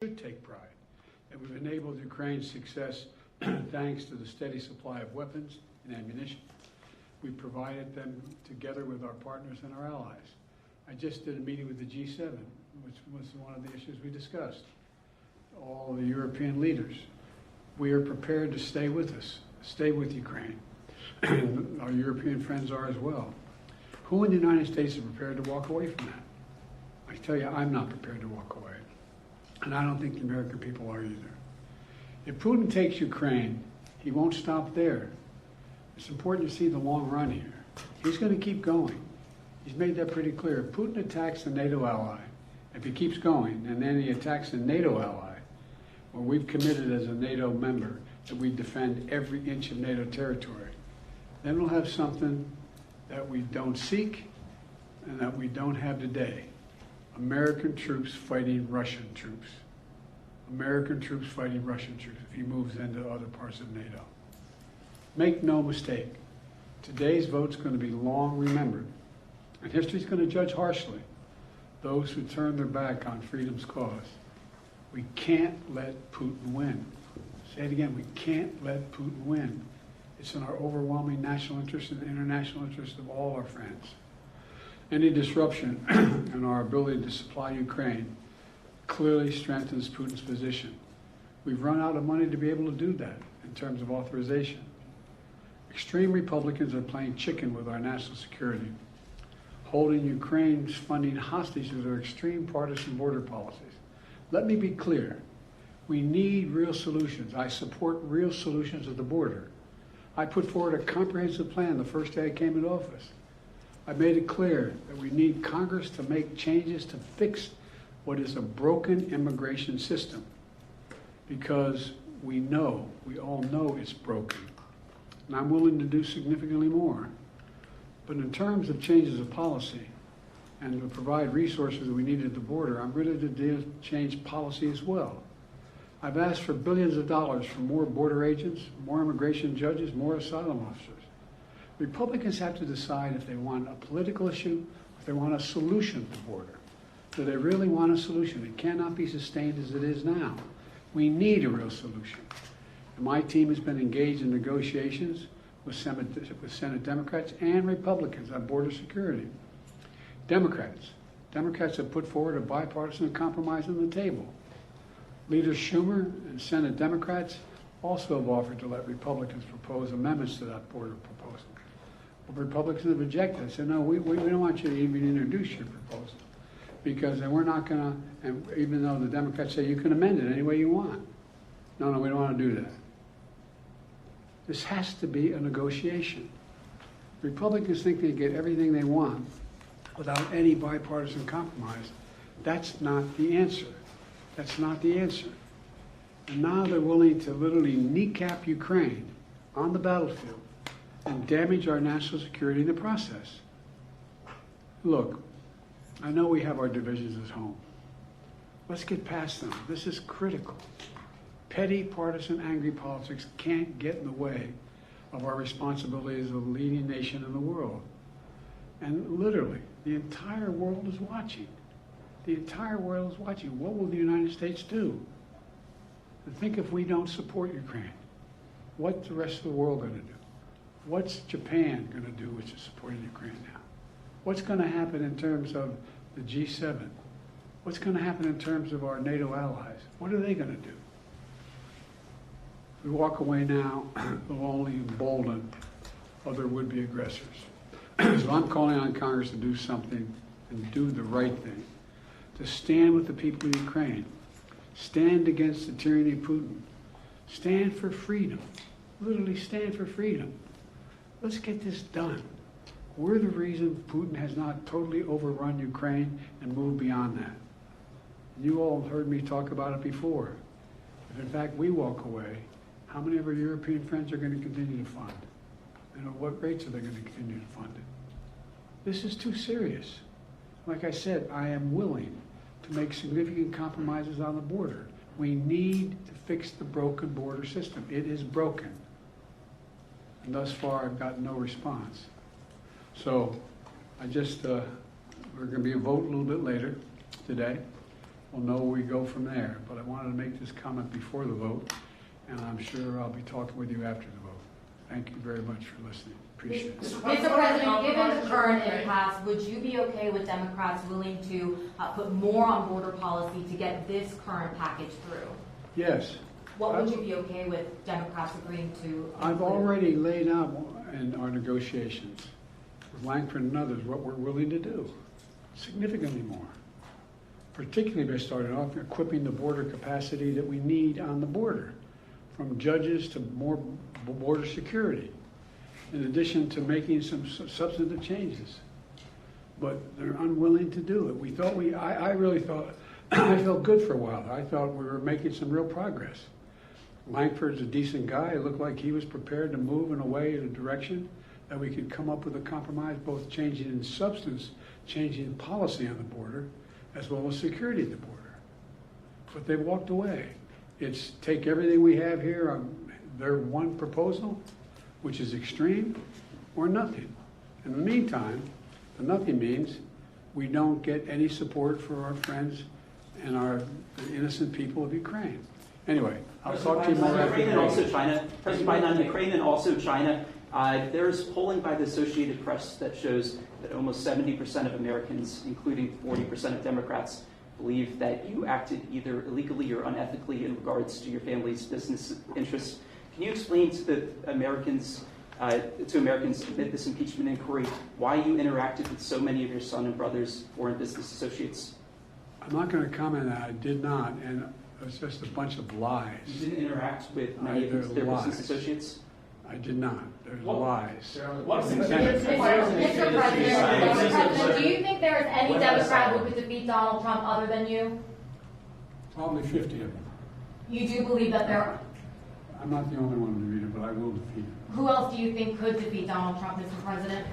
should take pride that we've enabled Ukraine's success thanks to the steady supply of weapons and ammunition. We provided them together with our partners and our allies. I just did a meeting with the G7, which was one of the issues we discussed. All the European leaders. We are prepared to stay with us, stay with Ukraine. Our European friends are as well. Who in the United States is prepared to walk away from that? I tell you, I'm not prepared to walk away. And I don't think the American people are either. If Putin takes Ukraine, he won't stop there. It's important to see the long run here. He's going to keep going. He's made that pretty clear. If Putin attacks a NATO ally, if he keeps going, and then he attacks a NATO ally, where we've committed as a NATO member that we defend every inch of NATO territory, then we'll have something that we don't seek and that we don't have today. American troops fighting Russian troops. American troops fighting Russian troops if he moves into other parts of NATO. Make no mistake, today's vote's going to be long remembered, and history's going to judge harshly those who turn their back on freedom's cause. We can't let Putin win. Say it again, we can't let Putin win. It's in our overwhelming national interest and international interest of all our friends. Any disruption in our ability to supply Ukraine clearly strengthens Putin's position. We've run out of money to be able to do that in terms of authorization. Extreme Republicans are playing chicken with our national security, holding Ukraine's funding hostage to their extreme partisan border policies. Let me be clear. We need real solutions. I support real solutions at the border. I put forward a comprehensive plan the first day I came into office. I made it clear that we need Congress to make changes to fix what is a broken immigration system, because we all know it's broken. And I'm willing to do significantly more. But in terms of changes of policy and to provide resources that we need at the border, I'm ready to change policy as well. I've asked for billions of dollars for more border agents, more immigration judges, more asylum officers. Republicans have to decide if they want a political issue, if they want a solution to the border. Do they really want a solution? It cannot be sustained as it is now. We need a real solution. And my team has been engaged in negotiations with Senate Democrats and Republicans on border security. Democrats have put forward a bipartisan compromise on the table. Leader Schumer and Senate Democrats also have offered to let Republicans propose amendments to that border proposal. But Republicans have rejected it. Said, no, we don't want you to even introduce your proposal, because then we're not going to, and even though the Democrats say you can amend it any way you want. No, we don't want to do that. This has to be a negotiation. Republicans think they get everything they want without any bipartisan compromise. That's not the answer. That's not the answer. And now they're willing to literally kneecap Ukraine on the battlefield and damage our national security in the process. Look, I know we have our divisions at home. Let's get past them. This is critical. Petty, partisan, angry politics can't get in the way of our responsibility as a leading nation in the world. And literally, the entire world is watching. The entire world is watching. What will the United States do? And think if we don't support Ukraine, what's the rest of the world going to do? What's Japan going to do, which is supporting Ukraine now? What's going to happen in terms of the G7? What's going to happen in terms of our NATO allies? What are they going to do? If we walk away now, we'll only embolden other would-be aggressors. So I'm calling on Congress to do something and do the right thing, to stand with the people of Ukraine, stand against the tyranny of Putin, stand for freedom, literally stand for freedom. Let's get this done. We're the reason Putin has not totally overrun Ukraine and moved beyond that. You all heard me talk about it before. If in fact we walk away, how many of our European friends are going to continue to fund? And at what rates are they going to continue to fund it? This is too serious. Like I said, I am willing to make significant compromises on the border. We need to fix the broken border system. It is broken. And thus far, I've gotten no response. So I just, we're going to be a vote a little bit later today. we'll know where we go from there. But I wanted to make this comment before the vote, and I'm sure I'll be talking with you after the vote. Thank you very much for listening. Appreciate it. Mr. President, given the current impasse, would you be okay with Democrats willing to put more on border policy to get this current package through? Yes. What would you be okay with Democrats agreeing to? I've already laid out in our negotiations with Langford and others what we're willing to do, significantly more. Particularly by starting off equipping the border capacity that we need on the border, from judges to more border security, in addition to making some substantive changes. But they're unwilling to do it. I really thought, I felt good for a while. I thought we were making some real progress. Langford's a decent guy. It looked like he was prepared to move in a way, in a direction that we could come up with a compromise, both changing in substance, changing policy on the border, as well as security at the border. But they walked away. It's take everything we have here on their one proposal, which is extreme, or nothing. In the meantime, the nothing means we don't get any support for our friends and the innocent people of Ukraine. Anyway, I'll talk to you more after Ukraine and also China. President Biden, on Ukraine and also China, there's polling by the Associated Press that shows that almost 70% of Americans, including 40% of Democrats, believe that you acted either illegally or unethically in regards to your family's business interests. Can you explain to the Americans amid this impeachment inquiry why you interacted with so many of your son and brother's foreign business associates? I'm not going to comment on that. I did not, and it was just a bunch of lies. You didn't interact with many of their business associates? I did not. There's lies. Mr. President, do you think there is any Democrat who could defeat Donald Trump other than you? Probably 50 of them. You do believe that there are? I'm not the only one to defeat him, but I will defeat him. Who else do you think could defeat Donald Trump, Mr. President?